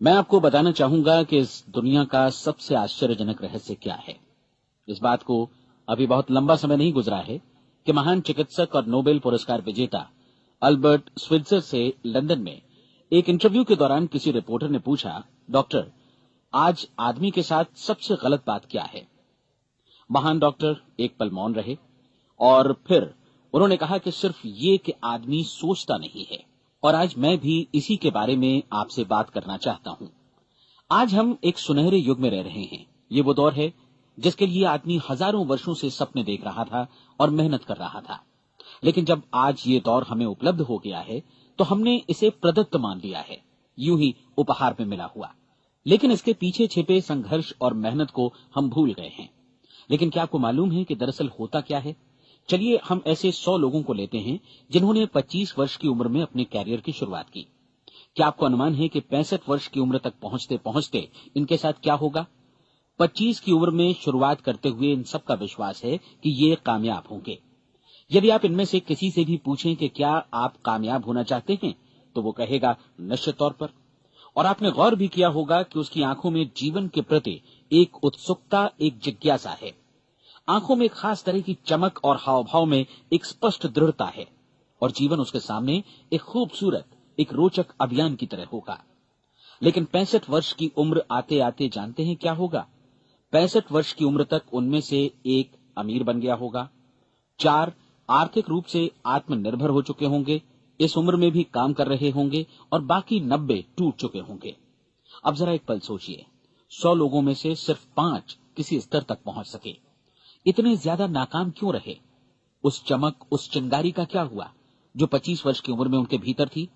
मैं आपको बताना चाहूंगा कि इस दुनिया का सबसे आश्चर्यजनक रहस्य क्या है। इस बात को अभी बहुत लंबा समय नहीं गुजरा है कि महान चिकित्सक और नोबेल पुरस्कार विजेता अल्बर्ट स्विट्जर से लंदन में एक इंटरव्यू के दौरान किसी रिपोर्टर ने पूछा, डॉक्टर, आज आदमी के साथ सबसे गलत बात क्या है। महान डॉक्टर एक पल मौन रहे और फिर उन्होंने कहा कि सिर्फ ये कि आदमी सोचता नहीं है। और आज मैं भी इसी के बारे में आपसे बात करना चाहता हूं। आज हम एक सुनहरे युग में रह रहे हैं। ये वो दौर है जिसके लिए आदमी हजारों वर्षों से सपने देख रहा था और मेहनत कर रहा था। लेकिन जब आज ये दौर हमें उपलब्ध हो गया है तो हमने इसे प्रदत्त मान लिया है, यूं ही उपहार में मिला हुआ। लेकिन इसके पीछे छिपे संघर्ष और मेहनत को हम भूल गए हैं। लेकिन क्या आपको मालूम है कि दरअसल होता क्या है? चलिए हम ऐसे 100 लोगों को लेते हैं जिन्होंने 25 वर्ष की उम्र में अपने कैरियर की शुरुआत की। क्या आपको अनुमान है कि 65 वर्ष की उम्र तक पहुंचते पहुंचते इनके साथ क्या होगा? 25 की उम्र में शुरुआत करते हुए इन सबका विश्वास है कि ये कामयाब होंगे। यदि आप इनमें से किसी से भी पूछें कि क्या आप कामयाब होना चाहते हैं, तो वो कहेगा निश्चित तौर पर। और आपने गौर भी किया होगा कि उसकी आंखों में जीवन के प्रति एक उत्सुकता, एक जिज्ञासा है। आंखों में एक खास तरह की चमक और हाव भाव में एक स्पष्ट दृढ़ता है। और जीवन उसके सामने एक खूबसूरत, एक रोचक अभियान की तरह होगा। लेकिन 65 वर्ष की उम्र आते आते जानते हैं क्या होगा? 65 वर्ष की उम्र तक उनमें से एक अमीर बन गया होगा, 4 आर्थिक रूप से आत्मनिर्भर हो चुके होंगे, इस उम्र में भी काम कर रहे होंगे, और बाकी 90 टूट चुके होंगे। अब जरा एक पल सोचिए, 100 लोगों में से सिर्फ 5 किसी स्तर तक पहुंच सके। इतने ज्यादा नाकाम क्यों रहे? उस चमक, उस चिंगारी का क्या हुआ जो 25 वर्ष की उम्र में उनके भीतर थी?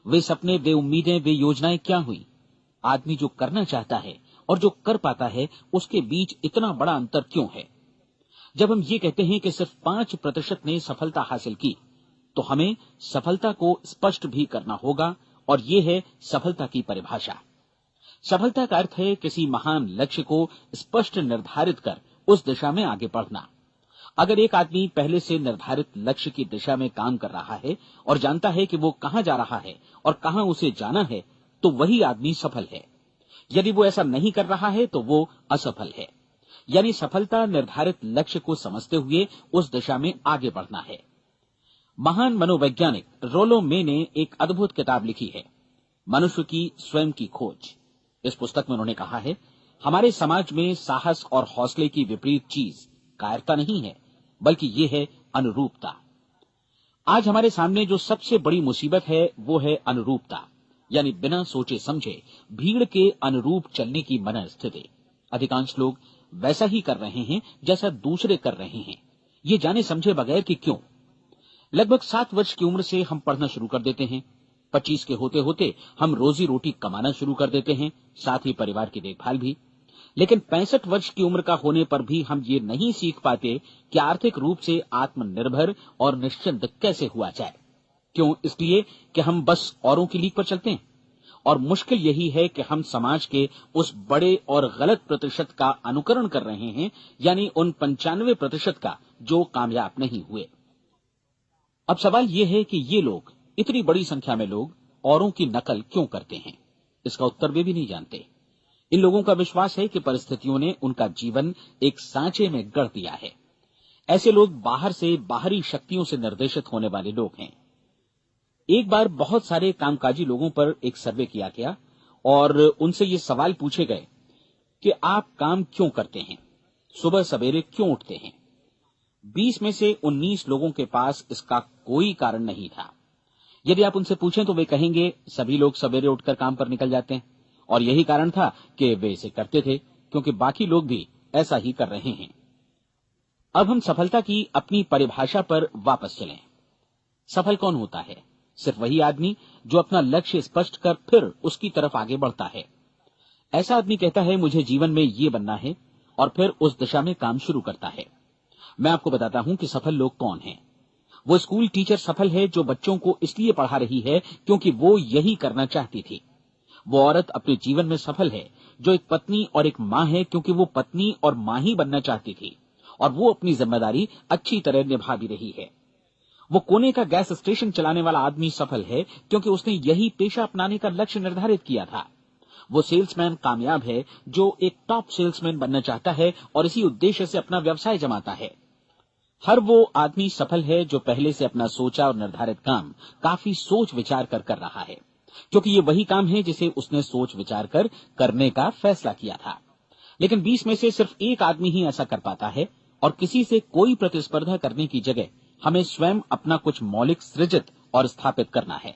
वे सपने, वे उम्मीदें, वे योजनाएं क्या हुई? आदमी जो करना चाहता है और जो कर पाता है, उसके बीच इतना बड़ा अंतर क्यों है? जब हम ये कहते हैं कि सिर्फ 5% ने सफलता हासिल की, तो हमें सफलता को स्पष्ट भी करना होगा, और ये है सफलता की परिभाषा। सफलता का अर्थ है किसी महान लक्ष्य को स्पष्ट निर्धारित कर उस दिशा में आगे बढ़ना। अगर एक आदमी पहले से निर्धारित लक्ष्य की दिशा में काम कर रहा है और जानता है कि वो कहां जा रहा है और कहां उसे जाना है, तो वही आदमी सफल है। यदि वो ऐसा नहीं कर रहा है तो वो असफल है। यानी सफलता निर्धारित लक्ष्य को समझते हुए उस दिशा में आगे बढ़ना है। महान मनोवैज्ञानिक रोलो मे ने एक अद्भुत किताब लिखी है, मनुष्य की स्वयं की खोज। इस पुस्तक में उन्होंने कहा है, हमारे समाज में साहस और हौसले की विपरीत चीज कायरता नहीं है, बल्कि ये है अनुरूपता। आज हमारे सामने जो सबसे बड़ी मुसीबत है वो है अनुरूपता, यानी बिना सोचे समझे भीड़ के अनुरूप चलने की मनस्थिति। अधिकांश लोग वैसा ही कर रहे हैं जैसा दूसरे कर रहे हैं, ये जाने समझे बगैर कि क्यों। लगभग 7 वर्ष की उम्र से हम पढ़ना शुरू कर देते हैं। 25 के होते होते हम रोजी रोटी कमाना शुरू कर देते हैं, साथ ही परिवार की देखभाल भी। लेकिन 65 वर्ष की उम्र का होने पर भी हम ये नहीं सीख पाते कि आर्थिक रूप से आत्मनिर्भर और निश्चिंत कैसे हुआ जाए। क्यों? इसलिए कि हम बस औरों की लीक पर चलते हैं। और मुश्किल यही है कि हम समाज के उस बड़े और गलत प्रतिशत का अनुकरण कर रहे हैं, यानी उन 95% का जो कामयाब नहीं हुए। अब सवाल यह है कि ये लोग, इतनी बड़ी संख्या में लोग, औरों की नकल क्यों करते हैं? इसका उत्तर वे भी नहीं जानते। इन लोगों का विश्वास है कि परिस्थितियों ने उनका जीवन एक सांचे में गढ़ दिया है। ऐसे लोग बाहर से, बाहरी शक्तियों से निर्देशित होने वाले लोग हैं। एक बार बहुत सारे कामकाजी लोगों पर एक सर्वे किया गया और उनसे ये सवाल पूछे गए कि आप काम क्यों करते हैं, सुबह सवेरे क्यों उठते हैं? 20 में से 19 लोगों के पास इसका कोई कारण नहीं था। यदि आप उनसे पूछें तो वे कहेंगे सभी लोग सवेरे उठकर काम पर निकल जाते हैं, और यही कारण था कि वे इसे करते थे क्योंकि बाकी लोग भी ऐसा ही कर रहे हैं। अब हम सफलता की अपनी परिभाषा पर वापस चलें। सफल कौन होता है? सिर्फ वही आदमी जो अपना लक्ष्य स्पष्ट कर फिर उसकी तरफ आगे बढ़ता है। ऐसा आदमी कहता है मुझे जीवन में ये बनना है, और फिर उस दिशा में काम शुरू करता है। मैं आपको बताता हूं कि सफल लोग कौन हैं। वो स्कूल टीचर सफल है जो बच्चों को इसलिए पढ़ा रही है क्योंकि वो यही करना चाहती थी। वो औरत अपने जीवन में सफल है जो एक पत्नी और एक मां है क्योंकि वो पत्नी और मां ही बनना चाहती थी, और वो अपनी जिम्मेदारी अच्छी तरह निभा भी रही है। वो कोने का गैस स्टेशन चलाने वाला आदमी सफल है क्योंकि उसने यही पेशा अपनाने का लक्ष्य निर्धारित किया था। वो सेल्समैन कामयाब है जो एक टॉप सेल्समैन बनना चाहता है और इसी उद्देश्य से अपना व्यवसाय जमाता है। हर वो आदमी सफल है जो पहले से अपना सोचा और निर्धारित काम काफी सोच विचार कर रहा है, क्योंकि ये वही काम है जिसे उसने सोच विचार कर करने का फैसला किया था। लेकिन 20 में से सिर्फ एक आदमी ही ऐसा कर पाता है, और किसी से कोई प्रतिस्पर्धा करने की जगह हमें स्वयं अपना कुछ मौलिक सृजित और स्थापित करना है।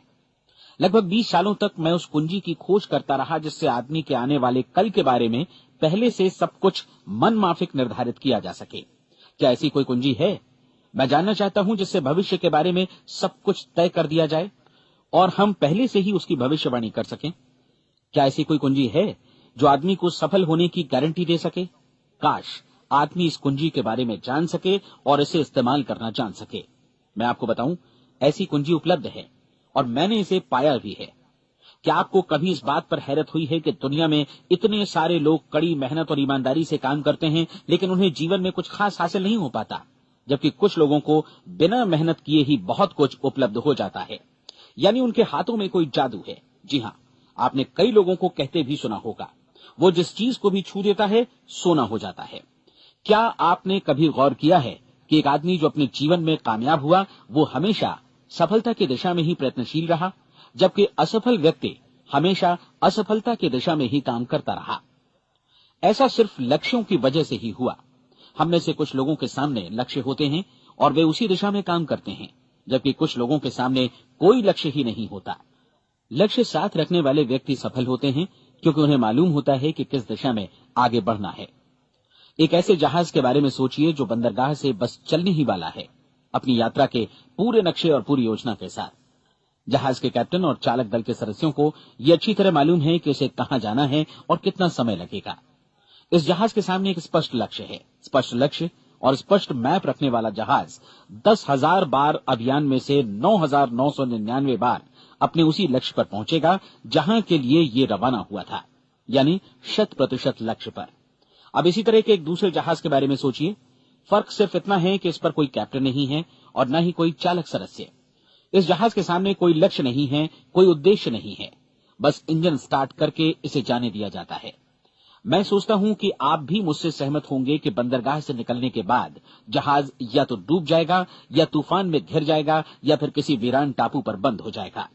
लगभग 20 सालों तक मैं उस कुंजी की खोज करता रहा जिससे आदमी के आने वाले कल के बारे में पहले से सब कुछ मन माफिक निर्धारित किया जा सके। क्या ऐसी कोई कुंजी है? मैं जानना चाहता हूं जिससे भविष्य के बारे में सब कुछ तय कर दिया जाए और हम पहले से ही उसकी भविष्यवाणी कर सकें। क्या ऐसी कोई कुंजी है जो आदमी को सफल होने की गारंटी दे सके? काश आदमी इस कुंजी के बारे में जान सके और इसे इस्तेमाल करना जान सके। मैं आपको बताऊं, ऐसी कुंजी उपलब्ध है और मैंने इसे पाया भी है। क्या आपको कभी इस बात पर हैरत हुई है कि दुनिया में इतने सारे लोग कड़ी मेहनत और ईमानदारी से काम करते हैं, लेकिन उन्हें जीवन में कुछ खास हासिल नहीं हो पाता, जबकि कुछ लोगों को बिना मेहनत किए ही बहुत कुछ उपलब्ध हो जाता है। यानी उनके हाथों में कोई जादू है। जी हां, आपने कई लोगों को कहते भी सुना होगा, वो जिस चीज को भी छू देता है सोना हो जाता है। क्या आपने कभी गौर किया है कि एक आदमी जो अपने जीवन में कामयाब हुआ वो हमेशा सफलता की दिशा में ही प्रयत्नशील रहा, जबकि असफल व्यक्ति हमेशा असफलता की दिशा में ही काम करता रहा? ऐसा सिर्फ लक्ष्यों की वजह से ही हुआ। हम में से कुछ लोगों के सामने लक्ष्य होते हैं और वे उसी दिशा में काम करते हैं, जबकि कुछ लोगों के सामने कोई लक्ष्य ही नहीं होता। लक्ष्य साथ रखने वाले व्यक्ति सफल होते हैं क्योंकि उन्हें मालूम होता है कि किस दिशा में आगे बढ़ना है। एक ऐसे जहाज के बारे में सोचिए जो बंदरगाह से बस चलने ही वाला है, अपनी यात्रा के पूरे नक्शे और पूरी योजना के साथ। जहाज के कैप्टन और चालक दल के सदस्यों को यह अच्छी तरह मालूम है कि उसे कहां जाना है और कितना समय लगेगा। इस जहाज के सामने एक स्पष्ट लक्ष्य है। स्पष्ट लक्ष्य और स्पष्ट मैप रखने वाला जहाज 10,000 बार अभियान में से 9,999 बार अपने उसी लक्ष्य पर पहुंचेगा जहां के लिए ये रवाना हुआ था, यानी 100% लक्ष्य पर। अब इसी तरह के एक दूसरे जहाज के बारे में सोचिए। फर्क सिर्फ इतना है कि इस पर कोई कैप्टन नहीं है और न ही कोई चालक सदस्य। इस जहाज के सामने कोई लक्ष्य नहीं है, कोई उद्देश्य नहीं है, बस इंजन स्टार्ट करके इसे जाने दिया जाता है। मैं सोचता हूं कि आप भी मुझसे सहमत होंगे कि बंदरगाह से निकलने के बाद जहाज या तो डूब जाएगा या तूफान में घिर जाएगा या फिर किसी वीरान टापू पर बंद हो जाएगा।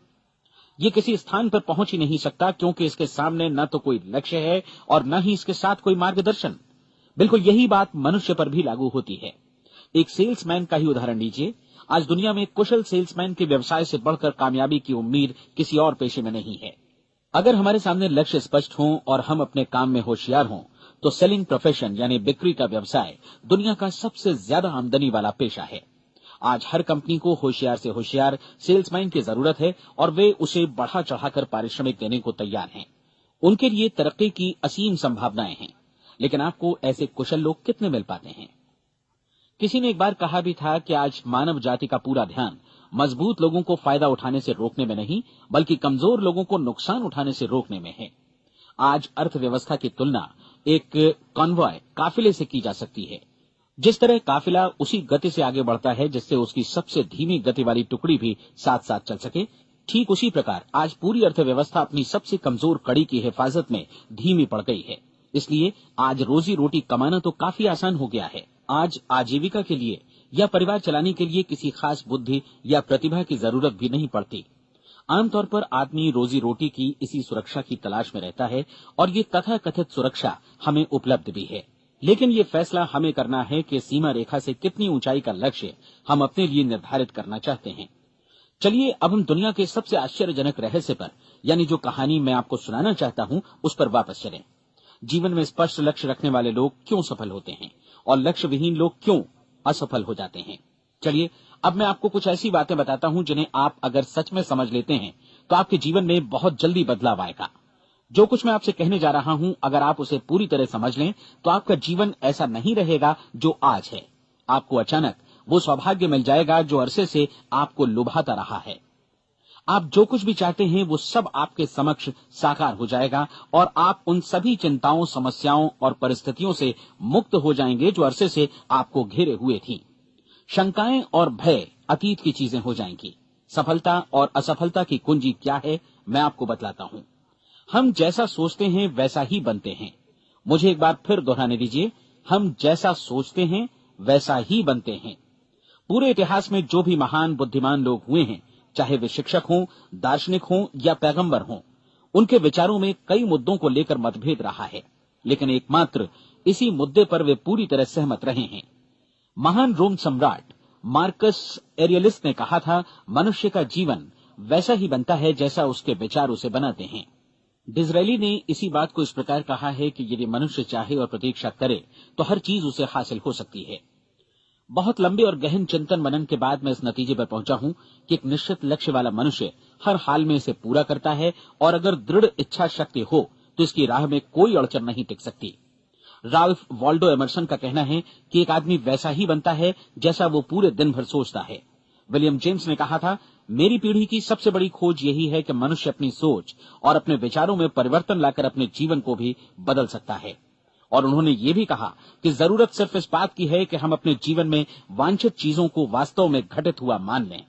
ये किसी स्थान पर पहुंच ही नहीं सकता क्योंकि इसके सामने न तो कोई लक्ष्य है और न ही इसके साथ कोई मार्गदर्शन। बिल्कुल यही बात मनुष्य पर भी लागू होती है। एक सेल्समैन का ही उदाहरण लीजिए। आज दुनिया में कुशल सेल्समैन के व्यवसाय से बढ़कर कामयाबी की उम्मीद किसी और पेशे में नहीं है। अगर हमारे सामने लक्ष्य स्पष्ट हों और हम अपने काम में होशियार हों तो सेलिंग प्रोफेशन यानी बिक्री का व्यवसाय दुनिया का सबसे ज्यादा आमदनी वाला पेशा है। आज हर कंपनी को होशियार से होशियार सेल्समैन की जरूरत है और वे उसे बढ़ा चढ़ाकर पारिश्रमिक देने को तैयार हैं। उनके लिए तरक्की की असीम संभावनाएं हैं, लेकिन आपको ऐसे कुशल लोग कितने मिल पाते हैं? किसी ने एक बार कहा भी था कि आज मानव जाति का पूरा ध्यान मजबूत लोगों को फायदा उठाने से रोकने में नहीं, बल्कि कमजोर लोगों को नुकसान उठाने से रोकने में है। आज अर्थव्यवस्था की तुलना एक कॉन्वॉय काफिले से की जा सकती है। जिस तरह काफिला उसी गति से आगे बढ़ता है जिससे उसकी सबसे धीमी गति वाली टुकड़ी भी साथ साथ चल सके, ठीक उसी प्रकार आज पूरी अर्थव्यवस्था अपनी सबसे कमजोर कड़ी की हिफाजत में धीमी पड़ गई है। इसलिए आज रोजी रोटी कमाना तो काफी आसान हो गया है। आज आजीविका के लिए या परिवार चलाने के लिए किसी खास बुद्धि या प्रतिभा की जरूरत भी नहीं पड़ती। आमतौर पर आदमी रोजी रोटी की इसी सुरक्षा की तलाश में रहता है और ये तथाकथित सुरक्षा हमें उपलब्ध भी है। लेकिन ये फैसला हमें करना है कि सीमा रेखा से कितनी ऊंचाई का लक्ष्य हम अपने लिए निर्धारित करना चाहते हैं। चलिए अब हम दुनिया के सबसे आश्चर्यजनक रहस्य पर, यानी जो कहानी मैं आपको सुनाना चाहता हूं, उस पर वापस चलें। जीवन में स्पष्ट लक्ष्य रखने वाले लोग क्यों सफल होते हैं और लक्ष्य विहीन लोग क्यों असफल हो जाते हैं? चलिए अब मैं आपको कुछ ऐसी बातें बताता हूं जिन्हें आप अगर सच में समझ लेते हैं तो आपके जीवन में बहुत जल्दी बदलाव आएगा। जो कुछ मैं आपसे कहने जा रहा हूं, अगर आप उसे पूरी तरह समझ लें तो आपका जीवन ऐसा नहीं रहेगा जो आज है। आपको अचानक वो सौभाग्य मिल जाएगा जो अरसे से आपको लुभाता रहा है। आप जो कुछ भी चाहते हैं वो सब आपके समक्ष साकार हो जाएगा और आप उन सभी चिंताओं, समस्याओं और परिस्थितियों से मुक्त हो जाएंगे जो अरसे से आपको घेरे हुए थी। शंकाएं और भय अतीत की चीजें हो जाएंगी। सफलता और असफलता की कुंजी क्या है, मैं आपको बतलाता हूं। हम जैसा सोचते हैं वैसा ही बनते हैं। मुझे एक बार फिर दोहराने दीजिए, हम जैसा सोचते हैं वैसा ही बनते हैं। पूरे इतिहास में जो भी महान बुद्धिमान लोग हुए हैं, चाहे वे शिक्षक हों, दार्शनिक हों या पैगंबर हों, उनके विचारों में कई मुद्दों को लेकर मतभेद रहा है, लेकिन एकमात्र इसी मुद्दे पर वे पूरी तरह सहमत रहे हैं। महान रोम सम्राट मार्कस एरियलिस ने कहा था, मनुष्य का जीवन वैसा ही बनता है जैसा उसके विचार उसे बनाते हैं। डिज़रायली ने इसी बात को इस प्रकार कहा है कि यदि मनुष्य चाहे और प्रतीक्षा करे तो हर चीज उसे हासिल हो सकती है। बहुत लंबे और गहन चिंतन मनन के बाद मैं इस नतीजे पर पहुंचा हूं कि एक निश्चित लक्ष्य वाला मनुष्य हर हाल में इसे पूरा करता है, और अगर दृढ़ इच्छा शक्ति हो तो इसकी राह में कोई अड़चन नहीं टिक सकती। राल्फ वॉल्डो एमर्सन का कहना है कि एक आदमी वैसा ही बनता है जैसा वो पूरे दिन भर सोचता है। विलियम जेम्स ने कहा था, मेरी पीढ़ी की सबसे बड़ी खोज यही है कि मनुष्य अपनी सोच और अपने विचारों में परिवर्तन लाकर अपने जीवन को भी बदल सकता है। और उन्होंने ये भी कहा कि जरूरत सिर्फ इस बात की है कि हम अपने जीवन में वांछित चीजों को वास्तव में घटित हुआ मान लें।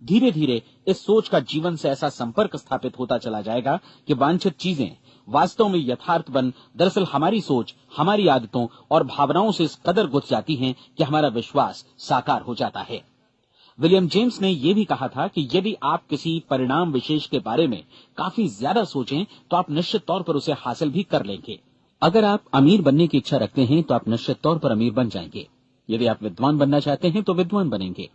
धीरे धीरे इस सोच का जीवन से ऐसा संपर्क स्थापित होता चला जाएगा कि वांछित चीजें वास्तव में यथार्थ बन दरअसल हमारी सोच, हमारी आदतों और भावनाओं से इस कदर गुथ जाती हैं कि हमारा विश्वास साकार हो जाता है। विलियम जेम्स ने यह भी कहा था कि यदि आप किसी परिणाम विशेष के बारे में काफी ज्यादा सोचें तो आप निश्चित तौर पर उसे हासिल भी कर लेंगे। अगर आप अमीर बनने की इच्छा रखते हैं तो आप निश्चित तौर पर अमीर बन जाएंगे। यदि आप विद्वान बनना चाहते हैं तो विद्वान बनेंगे।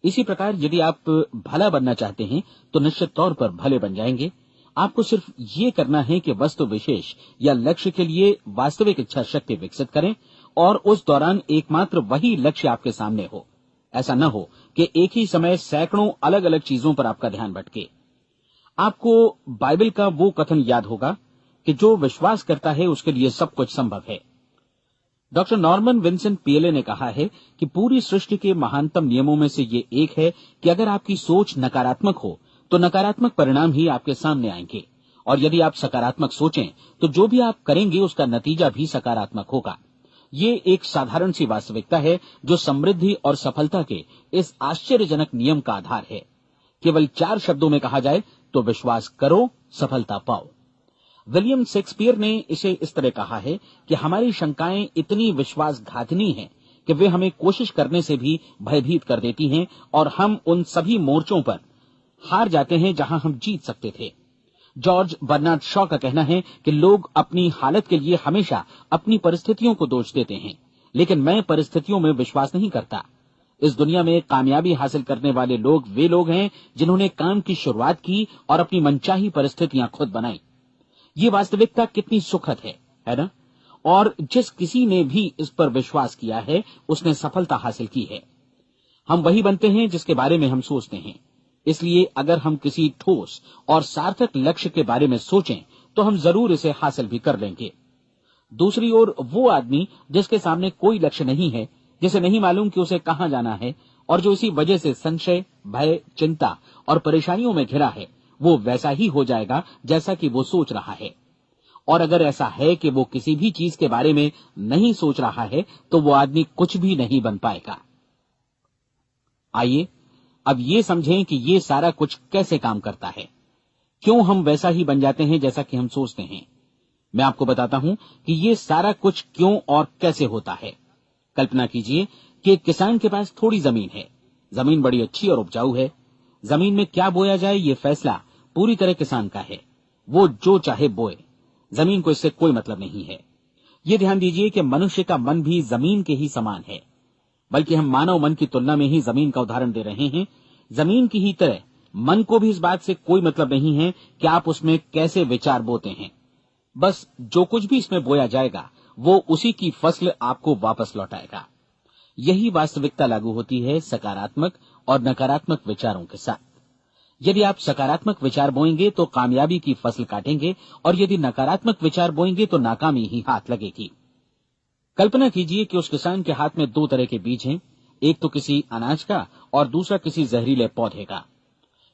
इसी प्रकार यदि आप भला बनना चाहते हैं तो निश्चित तौर पर भले बन जाएंगे। आपको सिर्फ ये करना है कि वस्तु विशेष या लक्ष्य के लिए वास्तविक इच्छा शक्ति विकसित करें और उस दौरान एकमात्र वही लक्ष्य आपके सामने हो। ऐसा न हो कि एक ही समय सैकड़ों अलग अलग चीजों पर आपका ध्यान भटके। आपको बाइबल का वो कथन याद होगा कि जो विश्वास करता है उसके लिए सब कुछ संभव है। डॉक्टर नॉर्मन विंसेंट पीएले ने कहा है कि पूरी सृष्टि के महानतम नियमों में से ये एक है कि अगर आपकी सोच नकारात्मक हो तो नकारात्मक परिणाम ही आपके सामने आएंगे, और यदि आप सकारात्मक सोचें तो जो भी आप करेंगे उसका नतीजा भी सकारात्मक होगा। ये एक साधारण सी वास्तविकता है जो समृद्धि और सफलता के इस आश्चर्यजनक नियम का आधार है। केवल 4 शब्दों में कहा जाए तो विश्वास करो, सफलता पाओ। विलियम शेक्सपियर ने इसे इस तरह कहा है कि हमारी शंकाएं इतनी विश्वासघातिनी हैं कि वे हमें कोशिश करने से भी भयभीत कर देती हैं, और हम उन सभी मोर्चों पर हार जाते हैं जहां हम जीत सकते थे। जॉर्ज बर्नार्ड शॉ का कहना है कि लोग अपनी हालत के लिए हमेशा अपनी परिस्थितियों को दोष देते हैं, लेकिन मैं परिस्थितियों में विश्वास नहीं करता। इस दुनिया में कामयाबी हासिल करने वाले लोग वे लोग हैं जिन्होंने काम की शुरुआत की और अपनी मनचाही परिस्थितियां खुद बनाई। ये वास्तविकता कितनी सुखद है ना? और जिस किसी ने भी इस पर विश्वास किया है उसने सफलता हासिल की है। हम वही बनते हैं जिसके बारे में हम सोचते हैं। इसलिए अगर हम किसी ठोस और सार्थक लक्ष्य के बारे में सोचें तो हम जरूर इसे हासिल भी कर लेंगे। दूसरी ओर वो आदमी जिसके सामने कोई लक्ष्य नहीं है, जिसे नहीं मालूम कि उसे कहां जाना है, और जो इसी वजह से संशय, भय, चिंता और परेशानियों में घिरा है, वो वैसा ही हो जाएगा जैसा कि वो सोच रहा है। और अगर ऐसा है कि वो किसी भी चीज के बारे में नहीं सोच रहा है तो वो आदमी कुछ भी नहीं बन पाएगा। आइए अब ये समझें कि ये सारा कुछ कैसे काम करता है, क्यों हम वैसा ही बन जाते हैं जैसा कि हम सोचते हैं। मैं आपको बताता हूं कि ये सारा कुछ क्यों और कैसे होता है। कल्पना कीजिए कि एक किसान के पास थोड़ी जमीन है। जमीन बड़ी अच्छी और उपजाऊ है। जमीन में क्या बोया जाए ये फैसला पूरी तरह किसान का है। वो जो चाहे बोए, जमीन को इससे कोई मतलब नहीं है। ये ध्यान दीजिए कि मनुष्य का मन भी जमीन के ही समान है, बल्कि हम मानव मन की तुलना में ही जमीन का उदाहरण दे रहे हैं। जमीन की ही तरह मन को भी इस बात से कोई मतलब नहीं है कि आप उसमें कैसे विचार बोते हैं। बस जो कुछ भी इसमें बोया जाएगा वो उसी की फसल आपको वापस लौटाएगा। यही वास्तविकता लागू होती है सकारात्मक और नकारात्मक विचारों के साथ। यदि आप सकारात्मक विचार बोएंगे तो कामयाबी की फसल काटेंगे, और यदि नकारात्मक विचार बोएंगे तो नाकामी ही हाथ लगेगी। कल्पना कीजिए कि उस किसान के हाथ में 2 तरह के बीज हैं, एक तो किसी अनाज का और दूसरा किसी जहरीले पौधे का।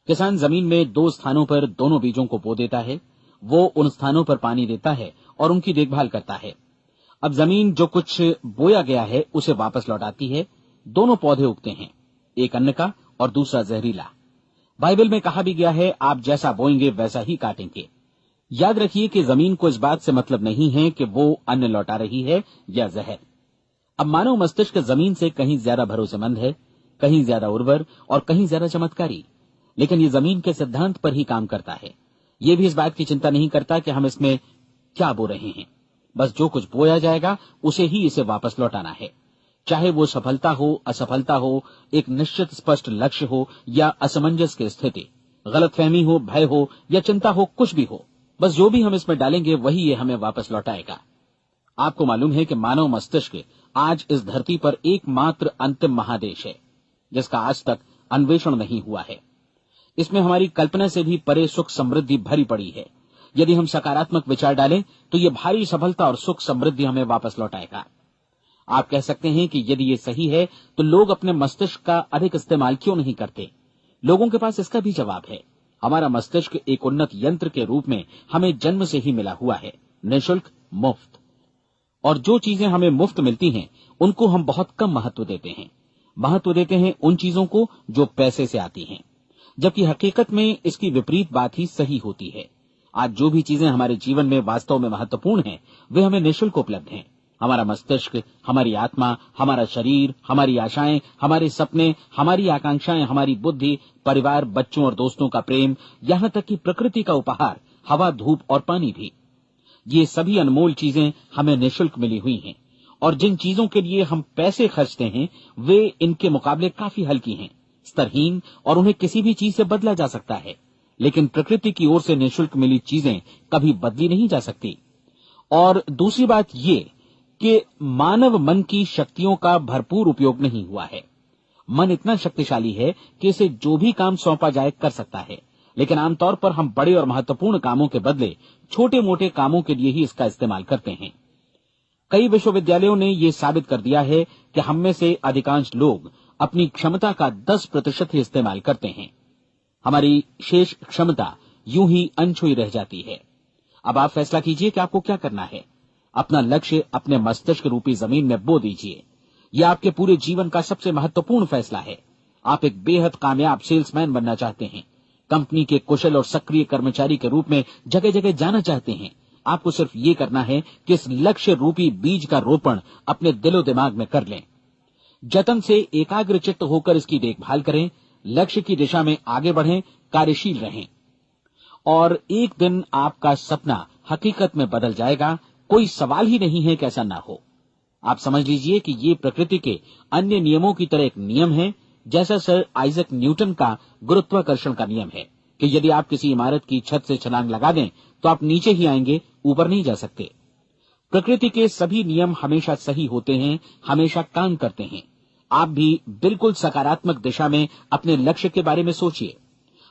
किसान जमीन में 2 स्थानों पर दोनों बीजों को बो देता है। वो उन स्थानों पर पानी देता है और उनकी देखभाल करता है। अब जमीन जो कुछ बोया गया है उसे वापस लौटाती है। दोनों पौधे उगते हैं, एक अन्न का और दूसरा जहरीला। बाइबल में कहा भी गया है, आप जैसा बोएंगे वैसा ही काटेंगे। याद रखिए कि जमीन को इस बात से मतलब नहीं है कि वो अन्न लौटा रही है या जहर। अब मानव मस्तिष्क जमीन से कहीं ज्यादा भरोसेमंद है, कहीं ज्यादा उर्वर और कहीं ज्यादा चमत्कारी, लेकिन ये जमीन के सिद्धांत पर ही काम करता है। ये भी इस बात की चिंता नहीं करता कि हम इसमें क्या बो रहे हैं। बस जो कुछ बोया जाएगा उसे ही इसे वापस लौटाना है, चाहे वो सफलता हो, असफलता हो, एक निश्चित स्पष्ट लक्ष्य हो या असमंजस की स्थिति, गलतफहमी हो, भय हो या चिंता हो, कुछ भी हो, बस जो भी हम इसमें डालेंगे वही ये हमें वापस लौटाएगा। आपको मालूम है कि मानव मस्तिष्क आज इस धरती पर एकमात्र अंतिम महादेश है जिसका आज तक अन्वेषण नहीं हुआ है। इसमें हमारी कल्पना से भी परे सुख समृद्धि भरी पड़ी है। यदि हम सकारात्मक विचार डालें तो ये भारी सफलता और सुख समृद्धि हमें वापस लौटाएगा। आप कह सकते हैं कि यदि ये सही है तो लोग अपने मस्तिष्क का अधिक इस्तेमाल क्यों नहीं करते? लोगों के पास इसका भी जवाब है। हमारा मस्तिष्क एक उन्नत यंत्र के रूप में हमें जन्म से ही मिला हुआ है, निःशुल्क, मुफ्त। और जो चीजें हमें मुफ्त मिलती हैं उनको हम बहुत कम महत्व देते हैं। महत्व देते हैं उन चीजों को जो पैसे से आती हैं, जबकि हकीकत में इसकी विपरीत बात ही सही होती है। आज जो भी चीजें हमारे जीवन में वास्तव में महत्वपूर्ण हैं वे हमें निःशुल्क उपलब्ध हैं। हमारा मस्तिष्क, हमारी आत्मा, हमारा शरीर, हमारी आशाएं, हमारे सपने, हमारी आकांक्षाएं, हमारी बुद्धि, परिवार, बच्चों और दोस्तों का प्रेम, यहां तक कि प्रकृति का उपहार, हवा, धूप और पानी भी, ये सभी अनमोल चीजें हमें निःशुल्क मिली हुई हैं। और जिन चीजों के लिए हम पैसे खर्चते हैं वे इनके मुकाबले काफी हल्की हैं, स्तरहीन, और उन्हें किसी भी चीज से बदला जा सकता है। लेकिन प्रकृति की ओर से निःशुल्क मिली चीजें कभी बदली नहीं जा सकती। और दूसरी बात ये कि मानव मन की शक्तियों का भरपूर उपयोग नहीं हुआ है। मन इतना शक्तिशाली है कि इसे जो भी काम सौंपा जाए कर सकता है, लेकिन आमतौर पर हम बड़े और महत्वपूर्ण कामों के बदले छोटे मोटे कामों के लिए ही इसका इस्तेमाल करते हैं। कई विश्वविद्यालयों ने यह साबित कर दिया है कि हम में से अधिकांश लोग अपनी क्षमता का 10% ही इस्तेमाल करते हैं। हमारी शेष क्षमता यूं ही अनछुई रह जाती है। अब आप फैसला कीजिए कि आपको क्या करना है। अपना लक्ष्य अपने मस्तिष्क रूपी जमीन में बो दीजिए। यह आपके पूरे जीवन का सबसे महत्वपूर्ण फैसला है। आप एक बेहद कामयाब सेल्समैन बनना चाहते हैं, कंपनी के कुशल और सक्रिय कर्मचारी के रूप में जगह जगह जाना चाहते हैं। आपको सिर्फ ये करना है कि इस लक्ष्य रूपी बीज का रोपण अपने दिलो दिमाग में कर लें। जतन से एकाग्रचित्त होकर इसकी देखभाल करें, लक्ष्य की दिशा में आगे बढ़ें, कार्यशील रहें, और एक दिन आपका सपना हकीकत में बदल जाएगा। कोई सवाल ही नहीं है कि ऐसा ना हो। आप समझ लीजिए कि ये प्रकृति के अन्य नियमों की तरह एक नियम है, जैसा सर आइजक न्यूटन का गुरुत्वाकर्षण का नियम है कि यदि आप किसी इमारत की छत से छलांग लगा दें तो आप नीचे ही आएंगे, ऊपर नहीं जा सकते। प्रकृति के सभी नियम हमेशा सही होते हैं, हमेशा काम करते हैं। आप भी बिल्कुल सकारात्मक दिशा में अपने लक्ष्य के बारे में सोचिए।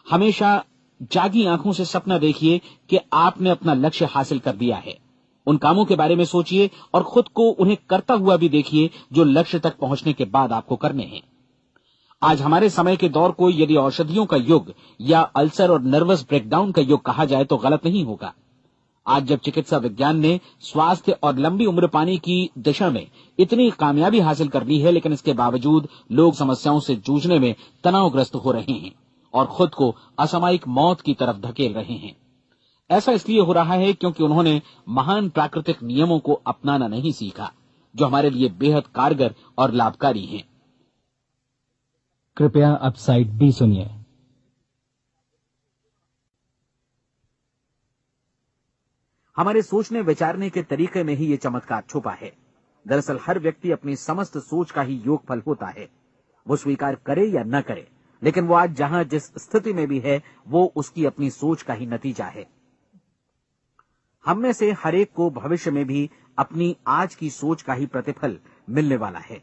हमेशा जागी आंखों से सपना देखिए कि आपने अपना लक्ष्य हासिल कर दिया है। उन कामों के बारे में सोचिए और खुद को उन्हें करता हुआ भी देखिए जो लक्ष्य तक पहुंचने के बाद आपको करने हैं। आज हमारे समय के दौर को यदि औषधियों का युग या अल्सर और नर्वस ब्रेकडाउन का युग कहा जाए तो गलत नहीं होगा। आज जब चिकित्सा विज्ञान ने स्वास्थ्य और लंबी उम्र पाने की दिशा में इतनी कामयाबी हासिल कर ली है, लेकिन इसके बावजूद लोग समस्याओं से जूझने में तनावग्रस्त हो रहे हैं और खुद को असामयिक मौत की तरफ धकेल रहे हैं। ऐसा इसलिए हो रहा है क्योंकि उन्होंने महान प्राकृतिक नियमों को अपनाना नहीं सीखा, जो हमारे लिए बेहद कारगर और लाभकारी हैं। कृपया अब साइड बी सुनिए। हमारे सोचने विचारने के तरीके में ही ये चमत्कार छुपा है। दरअसल हर व्यक्ति अपनी समस्त सोच का ही योगफल होता है, वो स्वीकार करे या न करे, लेकिन वो आज जहां जिस स्थिति में भी है वो उसकी अपनी सोच का ही नतीजा है। हम में से हर एक को भविष्य में भी अपनी आज की सोच का ही प्रतिफल मिलने वाला है,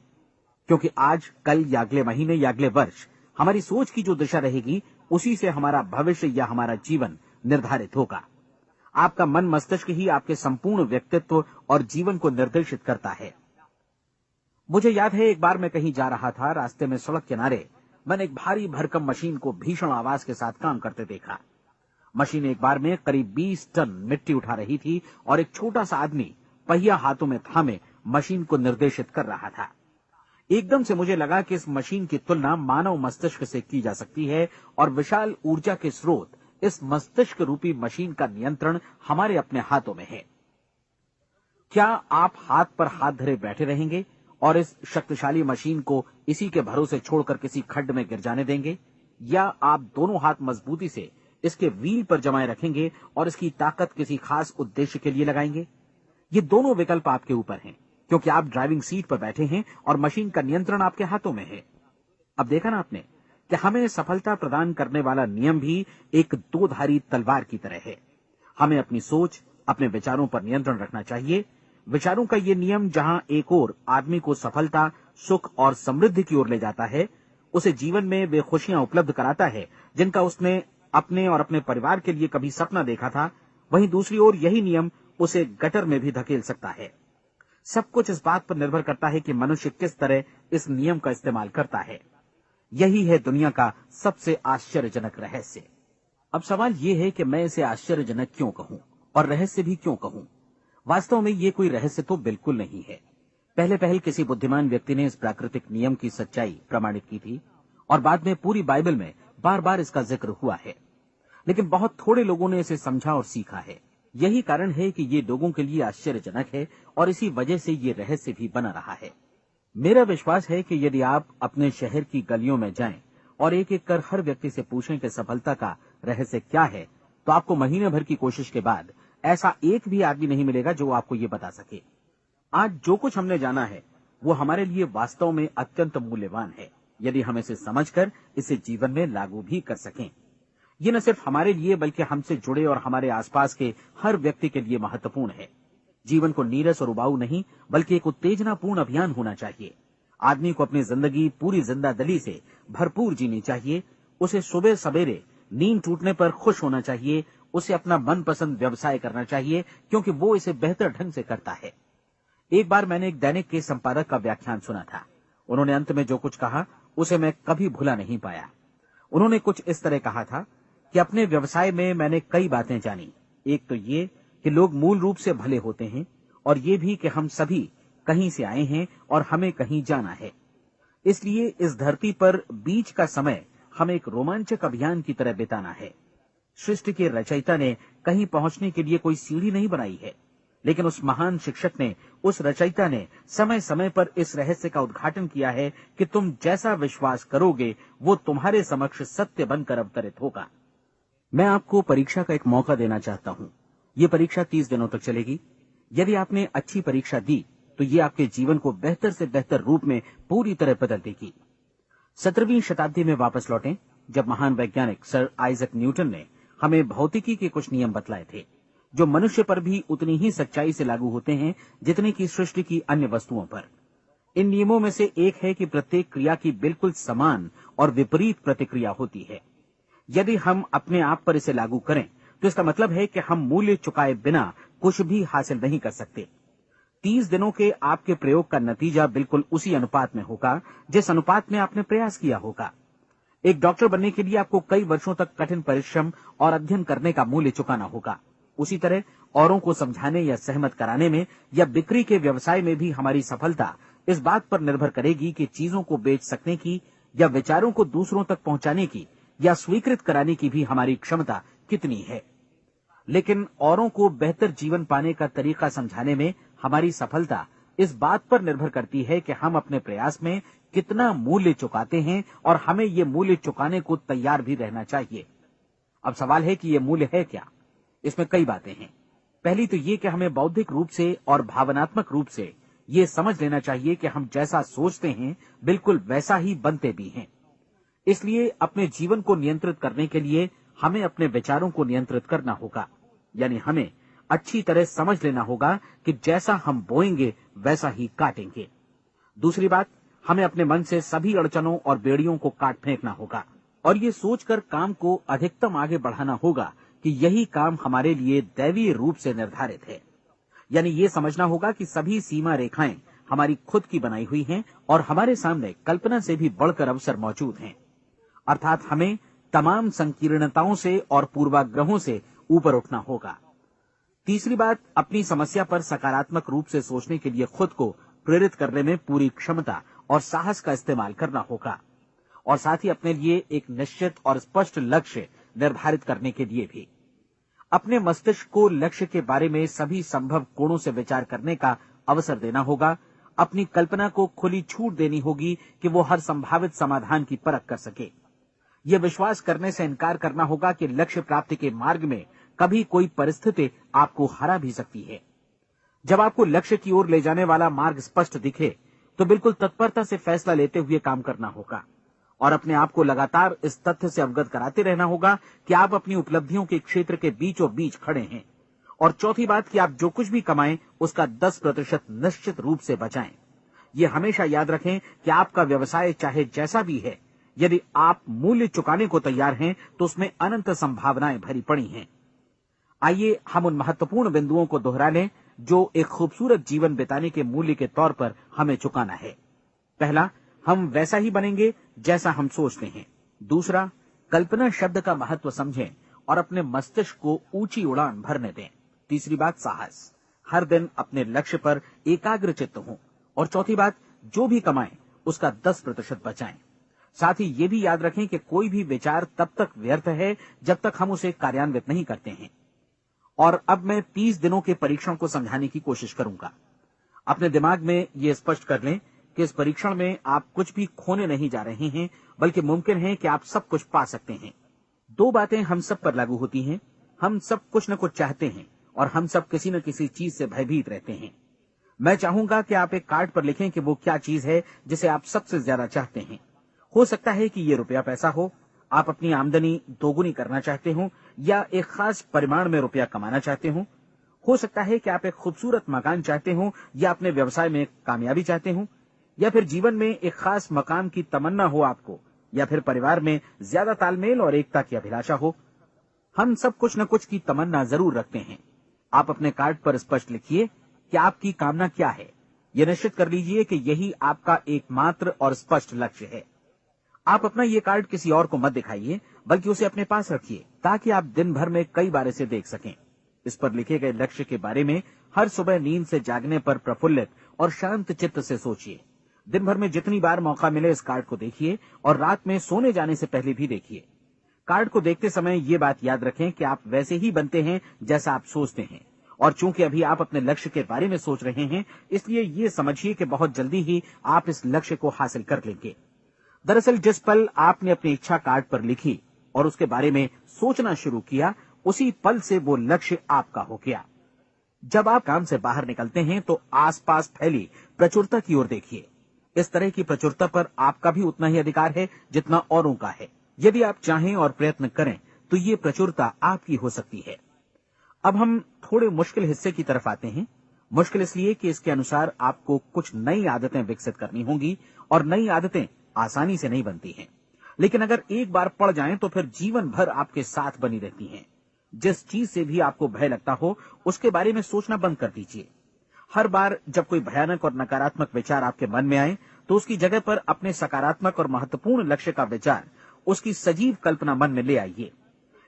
क्योंकि आज, कल या अगले महीने या अगले वर्ष हमारी सोच की जो दिशा रहेगी उसी से हमारा भविष्य या हमारा जीवन निर्धारित होगा। आपका मन मस्तिष्क ही आपके संपूर्ण व्यक्तित्व और जीवन को निर्देशित करता है। मुझे याद है, एक बार मैं कहीं जा रहा था, रास्ते में सड़क किनारे मैंने एक भारी भरकम मशीन को भीषण आवाज के साथ काम करते देखा। मशीन एक बार में करीब 20 टन मिट्टी उठा रही थी और एक छोटा सा आदमी पहिया हाथों में थामे मशीन को निर्देशित कर रहा था। एकदम से मुझे लगा कि इस मशीन की तुलना मानव मस्तिष्क से की जा सकती है और विशाल ऊर्जा के स्रोत इस मस्तिष्क रूपी मशीन का नियंत्रण हमारे अपने हाथों में है। क्या आप हाथ पर हाथ धरे बैठे रहेंगे और इस शक्तिशाली मशीन को इसी के भरोसे छोड़कर किसी खड्ड में गिर जाने देंगे, या आप दोनों हाथ मजबूती से इसके व्हील पर जमाए रखेंगे और इसकी ताकत किसी खास उद्देश्य के लिए लगाएंगे? ये दोनों विकल्प आपके ऊपर हैं, क्योंकि आप ड्राइविंग सीट पर बैठे हैं और मशीन का नियंत्रण आपके हाथों में है। अब देखा ना आपने कि हमें सफलता प्रदान करने वाला नियम भी एक दो-धारी तलवार की तरह है। हमें अपनी सोच, अपने विचारों पर नियंत्रण रखना चाहिए। विचारों का ये नियम जहां एक ओर आदमी को सफलता, सुख और समृद्धि की ओर ले जाता है, उसे जीवन में वे खुशियां उपलब्ध कराता है जिनका उसने अपने और अपने परिवार के लिए कभी सपना देखा था, वहीं दूसरी ओर यही नियम उसे गटर में भी धकेल सकता है। सब कुछ इस बात पर निर्भर करता है कि मनुष्य किस तरह इस नियम का इस्तेमाल करता है। यही है दुनिया का सबसे आश्चर्यजनक रहस्य। अब सवाल यह है कि मैं इसे आश्चर्यजनक क्यों कहूं और रहस्य भी क्यों कहूं? वास्तव में ये कोई रहस्य तो बिल्कुल नहीं है। पहले पहल किसी बुद्धिमान व्यक्ति ने इस प्राकृतिक नियम की सच्चाई प्रमाणित की थी और बाद में पूरी बाइबल में बार बार इसका जिक्र हुआ है, लेकिन बहुत थोड़े लोगों ने इसे समझा और सीखा है। यही कारण है कि ये लोगों के लिए आश्चर्यजनक है और इसी वजह से ये रहस्य भी बना रहा है। मेरा विश्वास है कि यदि आप अपने शहर की गलियों में जाएं और एक एक कर हर व्यक्ति से पूछें कि सफलता का रहस्य क्या है, तो आपको महीने भर की कोशिश के बाद ऐसा एक भी आदमी नहीं मिलेगा जो आपको ये बता सके। आज जो कुछ हमने जाना है वो हमारे लिए वास्तव में अत्यंत मूल्यवान है, यदि हम इसे समझकर इसे जीवन में लागू भी कर सकें। ये न सिर्फ हमारे लिए बल्कि हमसे जुड़े और हमारे आसपास के हर व्यक्ति के लिए महत्वपूर्ण है। जीवन को नीरस और उबाऊ नहीं बल्कि एक उत्तेजनापूर्ण अभियान होना चाहिए। आदमी को अपनी जिंदगी पूरी जिंदादिली से भरपूर जीनी चाहिए। उसे सुबह सवेरे नींद टूटने पर खुश होना चाहिए। उसे अपना मनपसंद व्यवसाय करना चाहिए, क्योंकि वो इसे बेहतर ढंग से करता है। एक बार मैंने एक दैनिक के संपादक का व्याख्यान सुना था। उन्होंने अंत में जो कुछ कहा उसे मैं कभी भुला नहीं पाया। उन्होंने कुछ इस तरह कहा था कि अपने व्यवसाय में मैंने कई बातें जानी। एक तो ये कि लोग मूल रूप से भले होते हैं, और ये भी कि हम सभी कहीं से आए हैं और हमें कहीं जाना है। इसलिए इस धरती पर बीच का समय हमें एक रोमांचक अभियान की तरह बिताना है। सृष्टि के रचयिता ने कहीं पहुंचने के लिए कोई सीढ़ी नहीं बनाई है, लेकिन उस महान शिक्षक ने, उस रचयिता ने समय समय पर इस रहस्य का उद्घाटन किया है कि तुम जैसा विश्वास करोगे वो तुम्हारे समक्ष सत्य बनकर अवतरित होगा। मैं आपको परीक्षा का एक मौका देना चाहता हूं। ये परीक्षा 30 दिनों तक चलेगी। यदि आपने अच्छी परीक्षा दी तो ये आपके जीवन को बेहतर से बेहतर रूप में पूरी तरह बदल देगी। 17वीं शताब्दी में वापस लौटें, जब महान वैज्ञानिक सर आइजक न्यूटन ने हमें भौतिकी के कुछ नियम बतलाए थे, जो मनुष्य पर भी उतनी ही सच्चाई से लागू होते हैं जितनी की सृष्टि की अन्य वस्तुओं पर। इन नियमों में से एक है कि प्रत्येक क्रिया की बिल्कुल समान और विपरीत प्रतिक्रिया होती है। यदि हम अपने आप पर इसे लागू करें तो इसका मतलब है कि हम मूल्य चुकाए बिना कुछ भी हासिल नहीं कर सकते। 30 दिनों के आपके प्रयोग का नतीजा बिल्कुल उसी अनुपात में होगा जिस अनुपात में आपने प्रयास किया होगा। एक डॉक्टर बनने के लिए आपको कई वर्षों तक कठिन परिश्रम और अध्ययन करने का मूल्य चुकाना होगा। उसी तरह औरों को समझाने या सहमत कराने में या बिक्री के व्यवसाय में भी हमारी सफलता इस बात पर निर्भर करेगी कि चीजों को बेच सकने की या विचारों को दूसरों तक पहुंचाने की या स्वीकृत कराने की भी हमारी क्षमता कितनी है। लेकिन औरों को बेहतर जीवन पाने का तरीका समझाने में हमारी सफलता इस बात पर निर्भर करती है कि हम अपने प्रयास में कितना मूल्य चुकाते हैं, और हमें ये मूल्य चुकाने को तैयार भी रहना चाहिए। अब सवाल है कि ये मूल्य है क्या? इसमें कई बातें हैं। पहली तो ये कि हमें बौद्धिक रूप से और भावनात्मक रूप से ये समझ लेना चाहिए कि हम जैसा सोचते हैं बिल्कुल वैसा ही बनते भी हैं। इसलिए अपने जीवन को नियंत्रित करने के लिए हमें अपने विचारों को नियंत्रित करना होगा। यानी हमें अच्छी तरह समझ लेना होगा कि जैसा हम बोएंगे वैसा ही काटेंगे। दूसरी बात, हमें अपने मन से सभी अड़चनों और बेड़ियों को काट फेंकना होगा और ये सोचकर काम को अधिकतम आगे बढ़ाना होगा कि यही काम हमारे लिए दैवीय रूप से निर्धारित है। यानी ये समझना होगा कि सभी सीमा रेखाएं हमारी खुद की बनाई हुई हैं और हमारे सामने कल्पना से भी बढ़कर अवसर मौजूद हैं। अर्थात हमें तमाम संकीर्णताओं से और पूर्वाग्रहों से ऊपर उठना होगा। तीसरी बात, अपनी समस्या पर सकारात्मक रूप से सोचने के लिए खुद को प्रेरित करने में पूरी क्षमता और साहस का इस्तेमाल करना होगा, और साथ ही अपने लिए एक निश्चित और स्पष्ट लक्ष्य निर्धारित करने के लिए भी। अपने मस्तिष्क को लक्ष्य के बारे में सभी संभव कोणों से विचार करने का अवसर देना होगा। अपनी कल्पना को खुली छूट देनी होगी कि वो हर संभावित समाधान की परख कर सके। यह विश्वास करने से इनकार करना होगा कि लक्ष्य प्राप्ति के मार्ग में कभी कोई परिस्थिति आपको हरा भी सकती है। जब आपको लक्ष्य की ओर ले जाने वाला मार्ग स्पष्ट दिखे तो बिल्कुल तत्परता से फैसला लेते हुए काम करना होगा और अपने आप को लगातार इस तथ्य से अवगत कराते रहना होगा कि आप अपनी उपलब्धियों के क्षेत्र के बीचों बीच खड़े हैं। और चौथी बात कि आप जो कुछ भी कमाएं उसका 10% निश्चित रूप से बचाएं। ये हमेशा याद रखें कि आपका व्यवसाय चाहे जैसा भी है, यदि आप मूल्य चुकाने को तैयार हैं तो उसमें अनंत संभावनाएं भरी पड़ी हैं। आइए हम उन महत्वपूर्ण बिंदुओं को दोहरा लें जो एक खूबसूरत जीवन बिताने के मूल्य के तौर पर हमें चुकाना है। पहला, हम वैसा ही बनेंगे जैसा हम सोचते हैं। दूसरा, कल्पना शब्द का महत्व समझें और अपने मस्तिष्क को ऊंची उड़ान भरने दें। तीसरी बात, साहस, हर दिन अपने लक्ष्य पर एकाग्र चित्त हों। और चौथी बात, जो भी कमाएं उसका 10% बचाएं। साथ ही ये भी याद रखें कि कोई भी विचार तब तक व्यर्थ है जब तक हम उसे कार्यान्वित नहीं करते हैं। और अब मैं 30 दिनों के परीक्षण को समझाने की कोशिश करूंगा। अपने दिमाग में ये स्पष्ट कर लें कि इस परीक्षण में आप कुछ भी खोने नहीं जा रहे हैं, बल्कि मुमकिन है कि आप सब कुछ पा सकते हैं। 2 बातें हम सब पर लागू होती हैं। हम सब कुछ न कुछ चाहते हैं और हम सब किसी न किसी चीज से भयभीत रहते हैं। मैं चाहूंगा कि आप एक कार्ड पर लिखें कि वो क्या चीज है जिसे आप सबसे ज्यादा चाहते हैं। हो सकता है कि ये रुपया पैसा हो, आप अपनी आमदनी दोगुनी करना चाहते हो, या एक खास परिमाण में रुपया कमाना चाहते हो सकता है कि आप एक खूबसूरत मकान चाहते हो, या अपने व्यवसाय में कामयाबी चाहते हो, या फिर जीवन में एक खास मकाम की तमन्ना हो आपको, या फिर परिवार में ज्यादा तालमेल और एकता की अभिलाषा हो। हम सब कुछ न कुछ की तमन्ना जरूर रखते हैं। आप अपने कार्ड पर स्पष्ट लिखिए कि आपकी कामना क्या है। यह निश्चित कर लीजिए कि यही आपका एकमात्र और स्पष्ट लक्ष्य है। आप अपना ये कार्ड किसी और को मत दिखाइए, बल्कि उसे अपने पास रखिए ताकि आप दिन भर में कई बार इसे देख सकें। इस पर लिखे गए लक्ष्य के बारे में हर सुबह नींद से जागने पर प्रफुल्लित और शांत चित्त से सोचिए। दिन भर में जितनी बार मौका मिले इस कार्ड को देखिए और रात में सोने जाने से पहले भी देखिए। कार्ड को देखते समय ये बात याद रखें कि आप वैसे ही बनते हैं जैसा आप सोचते हैं। और चूंकि अभी आप अपने लक्ष्य के बारे में सोच रहे हैं, इसलिए ये समझिए कि बहुत जल्दी ही आप इस लक्ष्य को हासिल कर लेंगे। दरअसल जिस पल आपने अपनी इच्छा कार्ड पर लिखी और उसके बारे में सोचना शुरू किया, उसी पल से वो लक्ष्य आपका हो गया। जब आप काम से बाहर निकलते हैं तो आसपास फैली प्रचुरता की ओर देखिए। इस तरह की प्रचुरता पर आपका भी उतना ही अधिकार है जितना औरों का है। यदि आप चाहें और प्रयत्न करें तो ये प्रचुरता आपकी हो सकती है। अब हम थोड़े मुश्किल हिस्से की तरफ आते हैं। मुश्किल इसलिए कि इसके अनुसार आपको कुछ नई आदतें विकसित करनी होंगी और नई आदतें आसानी से नहीं बनती हैं, लेकिन अगर एक बार पड़ जाएं तो फिर जीवन भर आपके साथ बनी रहती हैं। जिस चीज से भी आपको भय लगता हो उसके बारे में सोचना बंद कर दीजिए। हर बार जब कोई भयानक और नकारात्मक विचार आपके मन में आए तो उसकी जगह पर अपने सकारात्मक और महत्वपूर्ण लक्ष्य का विचार, उसकी सजीव कल्पना मन में ले आइए।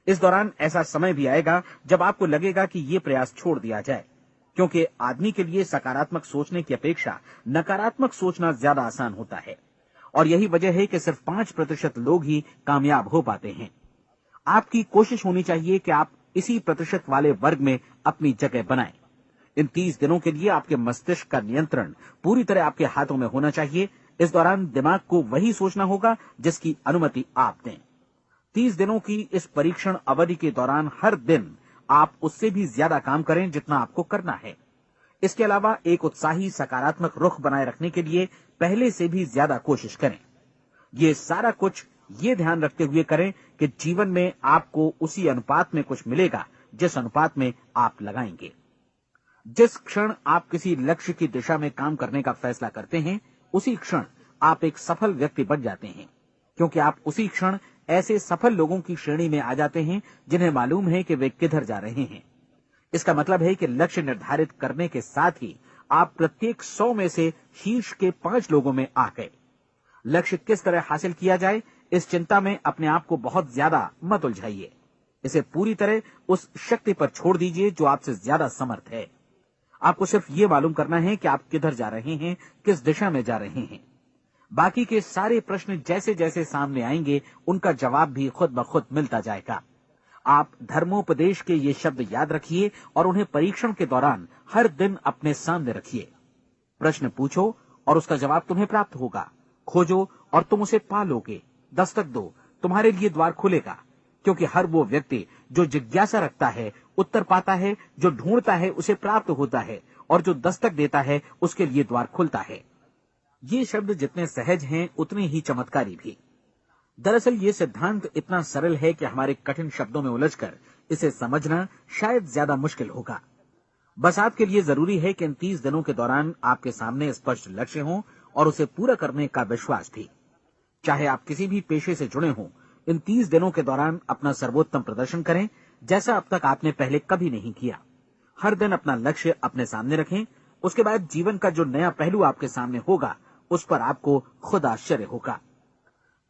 इस दौरान ऐसा समय भी आएगा जब आपको लगेगा कि ये प्रयास छोड़ दिया जाए, क्योंकि आदमी के लिए सकारात्मक सोचने की अपेक्षा नकारात्मक सोचना ज्यादा आसान होता है। और यही वजह है कि सिर्फ 5% लोग ही कामयाब हो पाते हैं। आपकी कोशिश होनी चाहिए कि आप इसी प्रतिशत वाले वर्ग में अपनी जगह बनाएं। इन 30 दिनों के लिए आपके मस्तिष्क का नियंत्रण पूरी तरह आपके हाथों में होना चाहिए। इस दौरान दिमाग को वही सोचना होगा जिसकी अनुमति आप दें। 30 दिनों की इस परीक्षण अवधि के दौरान हर दिन आप उससे भी ज्यादा काम करें जितना आपको करना है। इसके अलावा एक उत्साही सकारात्मक रुख बनाए रखने के लिए पहले से भी ज्यादा कोशिश करें। ये सारा कुछ ये ध्यान रखते हुए करें कि जीवन में आपको उसी अनुपात में कुछ मिलेगा जिस अनुपात में आप लगाएंगे। जिस क्षण आप किसी लक्ष्य की दिशा में काम करने का फैसला करते हैं, उसी क्षण आप एक सफल व्यक्ति बन जाते हैं, क्योंकि आप उसी क्षण ऐसे सफल लोगों की श्रेणी में आ जाते हैं जिन्हें मालूम है कि वे किधर जा रहे हैं। इसका मतलब है कि लक्ष्य निर्धारित करने के साथ ही आप प्रत्येक 100 में से शीर्ष के 5 लोगों में आ गए। लक्ष्य किस तरह हासिल किया जाए, इस चिंता में अपने आप को बहुत ज्यादा मत उलझाइए। इसे पूरी तरह उस शक्ति पर छोड़ दीजिए जो आपसे ज्यादा समर्थ है। आपको सिर्फ ये मालूम करना है कि आप किधर जा रहे हैं, किस दिशा में जा रहे हैं। बाकी के सारे प्रश्न जैसे जैसे सामने आएंगे उनका जवाब भी खुद ब खुद मिलता जाएगा। आप धर्मोपदेश के ये शब्द याद रखिए और उन्हें परीक्षण के दौरान हर दिन अपने सामने रखिए। प्रश्न पूछो और उसका जवाब तुम्हें प्राप्त होगा। खोजो और तुम उसे पा लोगे। दस्तक दो, तुम्हारे लिए द्वार खुलेगा। क्योंकि हर वो व्यक्ति जो जिज्ञासा रखता है उत्तर पाता है, जो ढूंढता है उसे प्राप्त होता है, और जो दस्तक देता है उसके लिए द्वार खुलता है। ये शब्द जितने सहज हैं उतने ही चमत्कारी भी। दरअसल ये सिद्धांत इतना सरल है कि हमारे कठिन शब्दों में उलझकर इसे समझना शायद ज्यादा मुश्किल होगा। बस आपके लिए जरूरी है कि इन 30 दिनों के दौरान आपके सामने स्पष्ट लक्ष्य हो और उसे पूरा करने का विश्वास भी। चाहे आप किसी भी पेशे से जुड़े हों, इन 30 दिनों के दौरान अपना सर्वोत्तम प्रदर्शन करें, जैसा अब तक आपने पहले कभी नहीं किया। हर दिन अपना लक्ष्य अपने सामने रखें। उसके बाद जीवन का जो नया पहलू आपके सामने होगा उस पर आपको खुद आश्चर्य होगा।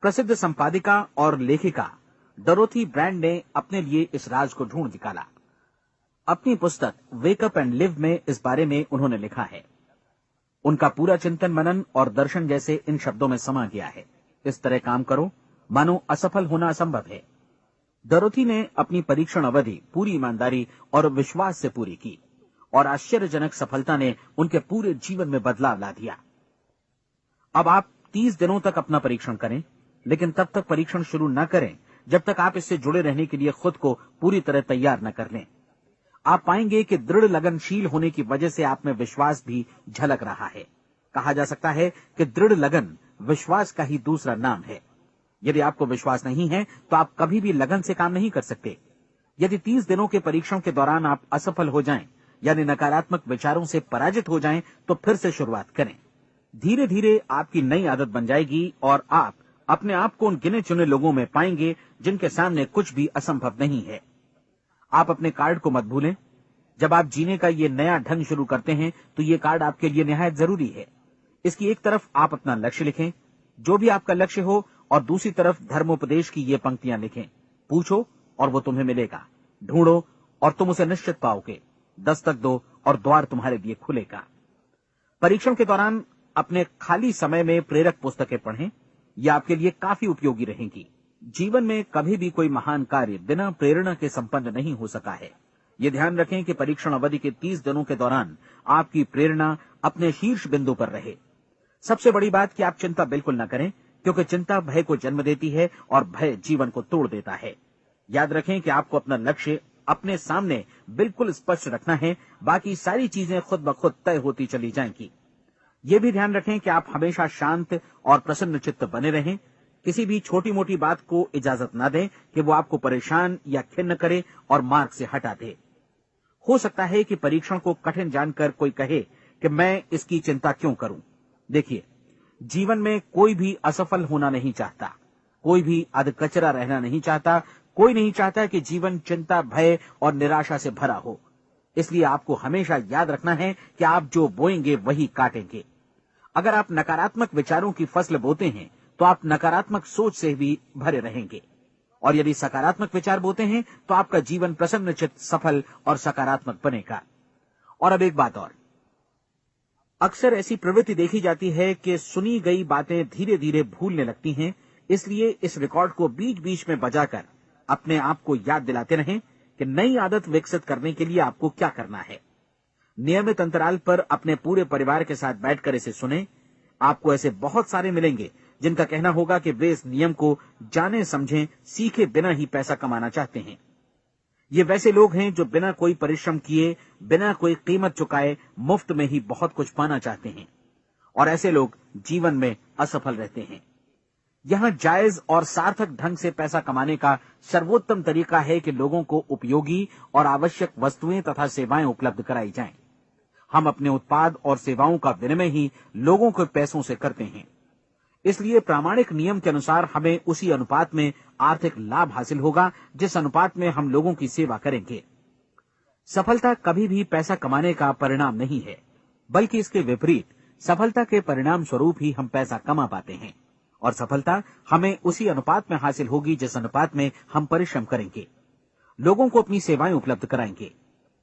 प्रसिद्ध संपादिका और लेखिका डोरोथी ब्रैंड ने अपने लिए इस राज को ढूंढ निकाला। अपनी पुस्तक वेक अप एंड लिव में इस बारे में उन्होंने लिखा है। उनका पूरा चिंतन मनन और दर्शन जैसे इन शब्दों में समा गया है। इस तरह काम करो मानो असफल होना असंभव है। डोरोथी ने अपनी परीक्षण अवधि पूरी ईमानदारी और विश्वास से पूरी की और आश्चर्यजनक सफलता ने उनके पूरे जीवन में बदलाव ला दिया। अब आप 30 दिनों तक अपना परीक्षण करें, लेकिन तब तक परीक्षण शुरू न करें जब तक आप इससे जुड़े रहने के लिए खुद को पूरी तरह तैयार न कर लें। आप पाएंगे कि दृढ़ लगनशील होने की वजह से आप में विश्वास भी झलक रहा है। कहा जा सकता है कि दृढ़ लगन विश्वास का ही दूसरा नाम है। यदि आपको विश्वास नहीं है तो आप कभी भी लगन से काम नहीं कर सकते। यदि 30 दिनों के परीक्षण के दौरान आप असफल हो जाएं, यानी नकारात्मक विचारों से पराजित हो जाएं, तो फिर से शुरुआत करें। धीरे धीरे आपकी नई आदत बन जाएगी और आप अपने आप को उन गिने चुने लोगों में पाएंगे जिनके सामने कुछ भी असंभव नहीं है। आप अपने कार्ड को मत भूलें। जब आप जीने का ये नया ढंग शुरू करते हैं तो ये कार्ड आपके लिए निहायत जरूरी है। इसकी एक तरफ आप अपना लक्ष्य लिखें, जो भी आपका लक्ष्य हो, और दूसरी तरफ धर्मोपदेश की ये पंक्तियां लिखें। पूछो और वो तुम्हें मिलेगा। ढूंढो और तुम उसे निश्चित पाओगे। दस्तक दो और द्वार तुम्हारे लिए खुलेगा। परीक्षण के दौरान अपने खाली समय में प्रेरक पुस्तकें पढ़ें। ये आपके लिए काफी उपयोगी रहेंगी। जीवन में कभी भी कोई महान कार्य बिना प्रेरणा के संपन्न नहीं हो सका है। ये ध्यान रखें कि परीक्षण अवधि के 30 दिनों के दौरान आपकी प्रेरणा अपने शीर्ष बिंदु पर रहे। सबसे बड़ी बात कि आप चिंता बिल्कुल न करें, क्योंकि चिंता भय को जन्म देती है और भय जीवन को तोड़ देता है। याद रखें कि आपको अपना लक्ष्य अपने सामने बिल्कुल स्पष्ट रखना है। बाकी सारी चीजें खुद ब खुद तय होती चली जाएंगी। ये भी ध्यान रखें कि आप हमेशा शांत और प्रसन्न चित्त बने रहें। किसी भी छोटी मोटी बात को इजाजत न दें कि वो आपको परेशान या खिन्न करे और मार्ग से हटा दे। हो सकता है कि परीक्षण को कठिन जानकर कोई कहे कि मैं इसकी चिंता क्यों करूं। देखिए, जीवन में कोई भी असफल होना नहीं चाहता, कोई भी अधकचरा रहना नहीं चाहता, कोई नहीं चाहता कि जीवन चिंता, भय और निराशा से भरा हो। इसलिए आपको हमेशा याद रखना है कि आप जो बोएंगे वही काटेंगे। अगर आप नकारात्मक विचारों की फसल बोते हैं तो आप नकारात्मक सोच से भी भरे रहेंगे, और यदि सकारात्मक विचार बोते हैं तो आपका जीवन प्रसन्नचित्त, सफल और सकारात्मक बनेगा। और अब एक बात और, अक्सर ऐसी प्रवृत्ति देखी जाती है कि सुनी गई बातें धीरे धीरे भूलने लगती हैं। इसलिए इस रिकॉर्ड को बीच बीच में बजाकर अपने आप को याद दिलाते रहें कि नई आदत विकसित करने के लिए आपको क्या करना है। नियमित अंतराल पर अपने पूरे परिवार के साथ बैठकर इसे सुने। आपको ऐसे बहुत सारे मिलेंगे जिनका कहना होगा कि वे इस नियम को जाने समझे सीखे बिना ही पैसा कमाना चाहते हैं। ये वैसे लोग हैं जो बिना कोई परिश्रम किए, बिना कोई कीमत चुकाए मुफ्त में ही बहुत कुछ पाना चाहते हैं, और ऐसे लोग जीवन में असफल रहते हैं। यहां जायज और सार्थक ढंग से पैसा कमाने का सर्वोत्तम तरीका है कि लोगों को उपयोगी और आवश्यक वस्तुएं तथा सेवाएं उपलब्ध कराई जाएं। हम अपने उत्पाद और सेवाओं का विनिमय ही लोगों के पैसों से करते हैं। इसलिए प्रामाणिक नियम के अनुसार हमें उसी अनुपात में आर्थिक लाभ हासिल होगा जिस अनुपात में हम लोगों की सेवा करेंगे। सफलता कभी भी पैसा कमाने का परिणाम नहीं है, बल्कि इसके विपरीत सफलता के परिणाम स्वरूप ही हम पैसा कमा पाते हैं, और सफलता हमें उसी अनुपात में हासिल होगी जिस अनुपात में हम परिश्रम करेंगे, लोगों को अपनी सेवाएं उपलब्ध कराएंगे।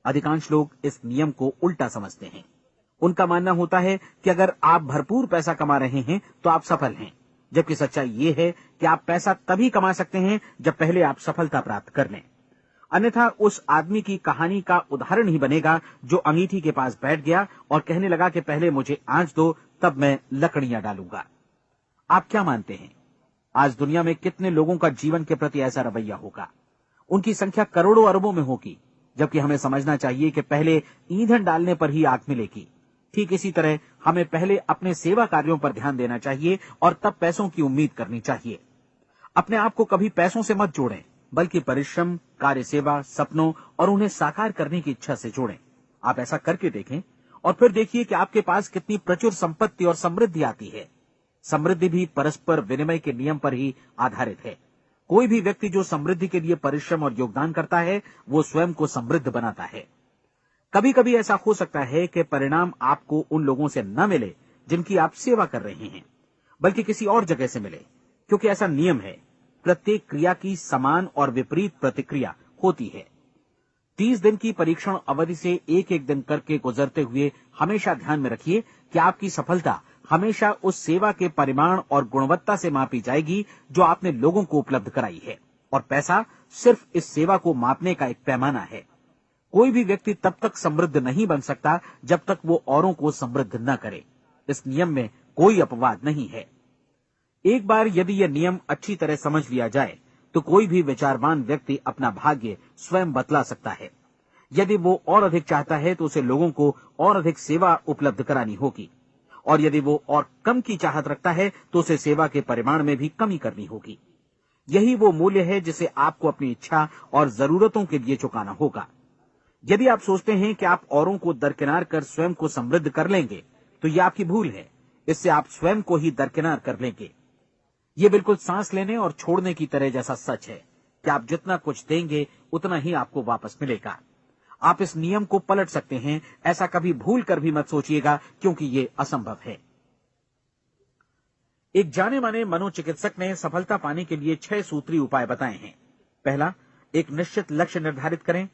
अधिकांश लोग इस नियम को उल्टा समझते हैं। उनका मानना होता है कि अगर आप भरपूर पैसा कमा रहे हैं तो आप सफल हैं, जबकि सच्चाई ये है कि आप पैसा तभी कमा सकते हैं जब पहले आप सफलता प्राप्त कर लें। अन्यथा उस आदमी की कहानी का उदाहरण ही बनेगा जो अंगीठी के पास बैठ गया और कहने लगा कि पहले मुझे आंच दो, तब मैं लकड़ियां डालूंगा। आप क्या मानते हैं, आज दुनिया में कितने लोगों का जीवन के प्रति ऐसा रवैया होगा? उनकी संख्या करोड़ों अरबों में होगी, जबकि हमें समझना चाहिए कि पहले ईंधन डालने पर ही आग मिलेगी। ठीक इसी तरह हमें पहले अपने सेवा कार्यों पर ध्यान देना चाहिए और तब पैसों की उम्मीद करनी चाहिए। अपने आप को कभी पैसों से मत जोड़ें, बल्कि परिश्रम, कार्य सेवा, सपनों और उन्हें साकार करने की इच्छा से जोड़ें। आप ऐसा करके देखें और फिर देखिए कि आपके पास कितनी प्रचुर संपत्ति और समृद्धि आती है। समृद्धि भी परस्पर विनिमय के नियम पर ही आधारित है। कोई भी व्यक्ति जो समृद्धि के लिए परिश्रम और योगदान करता है, वो स्वयं को समृद्ध बनाता है। कभी कभी ऐसा हो सकता है कि परिणाम आपको उन लोगों से न मिले जिनकी आप सेवा कर रहे हैं, बल्कि किसी और जगह से मिले, क्योंकि ऐसा नियम है, प्रत्येक क्रिया की समान और विपरीत प्रतिक्रिया होती है। 30 दिन की परीक्षण अवधि से एक एक दिन करके गुजरते हुए हमेशा ध्यान में रखिए कि आपकी सफलता हमेशा उस सेवा के परिमाण और गुणवत्ता से मापी जाएगी जो आपने लोगों को उपलब्ध कराई है, और पैसा सिर्फ इस सेवा को मापने का एक पैमाना है। कोई भी व्यक्ति तब तक समृद्ध नहीं बन सकता जब तक वो औरों को समृद्ध न करे। इस नियम में कोई अपवाद नहीं है। एक बार यदि यह नियम अच्छी तरह समझ लिया जाए तो कोई भी विचारवान व्यक्ति अपना भाग्य स्वयं बतला सकता है। यदि वो और अधिक चाहता है तो उसे लोगों को और अधिक सेवा उपलब्ध करानी होगी, और यदि वो और कम की चाहत रखता है तो उसे सेवा के परिमाण में भी कमी करनी होगी। यही वो मूल्य है जिसे आपको अपनी इच्छा और जरूरतों के लिए चुकाना होगा। यदि आप सोचते हैं कि आप औरों को दरकिनार कर स्वयं को समृद्ध कर लेंगे तो यह आपकी भूल है। इससे आप स्वयं को ही दरकिनार कर लेंगे। ये बिल्कुल सांस लेने और छोड़ने की तरह जैसा सच है कि आप जितना कुछ देंगे उतना ही आपको वापस मिलेगा। आप इस नियम को पलट सकते हैं, ऐसा कभी भूल कर भी मत सोचिएगा, क्योंकि ये असंभव है। एक जाने माने मनोचिकित्सक ने सफलता पाने के लिए 6 सूत्री उपाय बताए हैं। पहला, एक निश्चित लक्ष्य निर्धारित करें।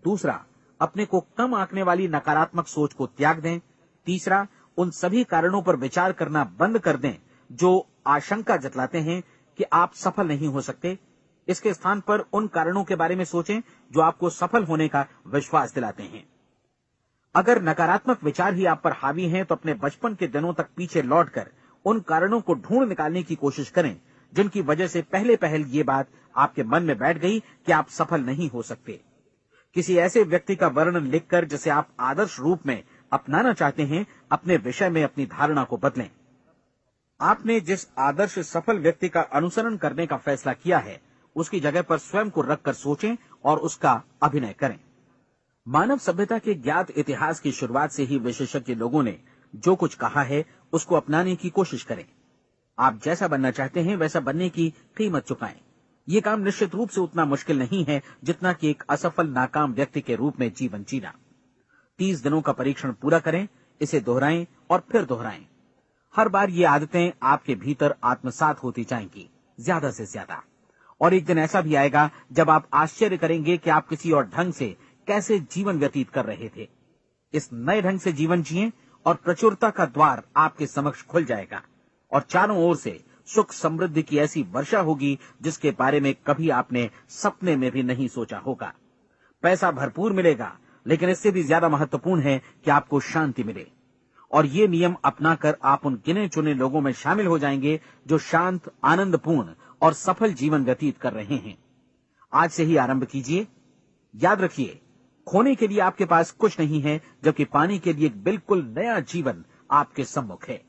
दूसरा, अपने को कम आंकने वाली नकारात्मक सोच को त्याग दें। तीसरा, उन सभी कारणों पर विचार करना बंद कर दें जो आशंका जतलाते हैं कि आप सफल नहीं हो सकते। इसके स्थान पर उन कारणों के बारे में सोचें जो आपको सफल होने का विश्वास दिलाते हैं। अगर नकारात्मक विचार ही आप पर हावी हैं तो अपने बचपन के दिनों तक पीछे लौटकर उन कारणों को ढूंढ निकालने की कोशिश करें जिनकी वजह से पहले पहल ये बात आपके मन में बैठ गई कि आप सफल नहीं हो सकते। किसी ऐसे व्यक्ति का वर्णन लिखकर जिसे आप आदर्श रूप में अपनाना चाहते हैं, अपने विषय में अपनी धारणा को बदलें। आपने जिस आदर्श सफल व्यक्ति का अनुसरण करने का फैसला किया है, उसकी जगह पर स्वयं को रखकर सोचें और उसका अभिनय करें। मानव सभ्यता के ज्ञात इतिहास की शुरुआत से ही विशेषज्ञ लोगों ने जो कुछ कहा है उसको अपनाने की कोशिश करें। आप जैसा बनना चाहते हैं वैसा बनने की कीमत चुकाएं। ये काम निश्चित रूप से उतना मुश्किल नहीं है जितना कि एक असफल नाकाम व्यक्ति के रूप में जीवन जीना। 30 दिनों का परीक्षण पूरा करें, इसे दोहराएं और फिर दोहराएं। हर बार ये आदतें आपके भीतर आत्मसात होती जाएंगी, ज्यादा से ज्यादा। और एक दिन ऐसा भी आएगा जब आप आश्चर्य करेंगे कि आप किसी और ढंग से कैसे जीवन व्यतीत कर रहे थे। इस नए ढंग से जीवन जिएं और प्रचुरता का द्वार आपके समक्ष खुल जाएगा और चारों ओर से सुख समृद्धि की ऐसी वर्षा होगी जिसके बारे में कभी आपने सपने में भी नहीं सोचा होगा। पैसा भरपूर मिलेगा, लेकिन इससे भी ज्यादा महत्वपूर्ण है कि आपको शांति मिले। और ये नियम अपनाकर आप उन गिने चुने लोगों में शामिल हो जाएंगे जो शांत, आनंदपूर्ण और सफल जीवन व्यतीत कर रहे हैं। आज से ही आरंभ कीजिए। याद रखिए, खोने के लिए आपके पास कुछ नहीं है, जबकि पाने के लिए एक बिल्कुल नया जीवन आपके सम्मुख है।